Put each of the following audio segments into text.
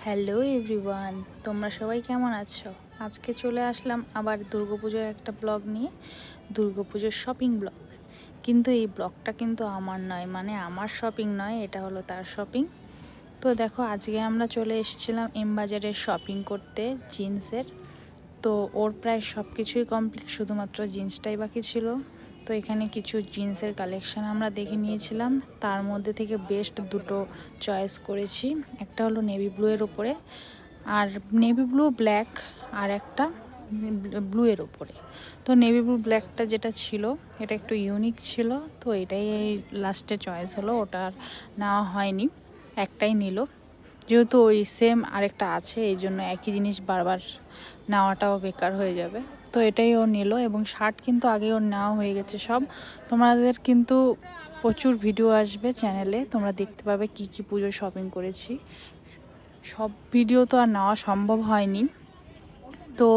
Hello everyone, তোমরা সবাই কেমন আছো? আজকে চলে আসলাম আবার দুর্গাপুজোর একটা ব্লগ নিয়ে, দুর্গাপুজোর শপিং ব্লগ। কিন্তু এই ব্লগটা কিন্তু আমার নয়, মানে আমার শপিং নয়, এটা হলো তার শপিং। তো দেখো, আজকে আমরা চলে এসেছিলাম এম বাজারে শপিং করতে জিন্সের। তো ওর প্রায় সব কিছুই কমপ্লিট, শুধুমাত্র জিন্সটাই বাকি ছিল। তো এখানে কিছু জিন্সের কালেকশান আমরা দেখে নিয়েছিলাম, তার মধ্যে থেকে বেস্ট দুটো চয়েস করেছি। একটা হলো নেভি ব্লুয়ের ওপরে, আর নেভি ব্লু ব্ল্যাক, আর একটা ব্লুয়ের ওপরে। তো নেভি ব্লু ব্ল্যাকটা যেটা ছিল এটা একটু ইউনিক ছিল, তো এটাই লাস্টে চয়েস হলো, ওটা আর নেওয়া হয়নি, একটাই নিল। যেহেতু ওই সেম আরেকটা আছে, এই জন্য একই জিনিস বারবার নেওয়াটাও বেকার হয়ে যাবে। তো এটাই ও নিল, এবং শার্ট কিন্তু আগে ওর নেওয়া হয়ে গেছে সব। তোমাদের কিন্তু প্রচুর ভিডিও আসবে চ্যানেলে, তোমরা দেখতে পাবে কি কি পুজো শপিং করেছি। সব ভিডিও তো আর নেওয়া সম্ভব হয়নি, তো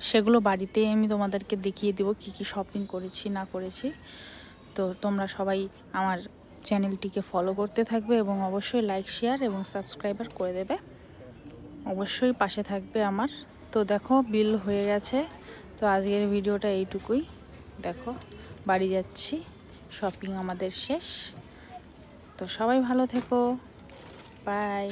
সেগুলো বাড়িতেই আমি তোমাদেরকে দেখিয়ে দেবো কি কি শপিং করেছি না করেছি। তো তোমরা সবাই আমার চ্যানেলটিকে ফলো করতে থাকবে, এবং অবশ্যই লাইক, শেয়ার এবং সাবস্ক্রাইবার করে দেবে, অবশ্যই পাশে থাকবে আমার। তো দেখো, বিল হয়ে গেছে। তো আজকের ভিডিওটা এইটুকুই। দেখো, বাড়ি যাচ্ছি, শপিং আমাদের শেষ। তো সবাই ভালো থেকো, বাই।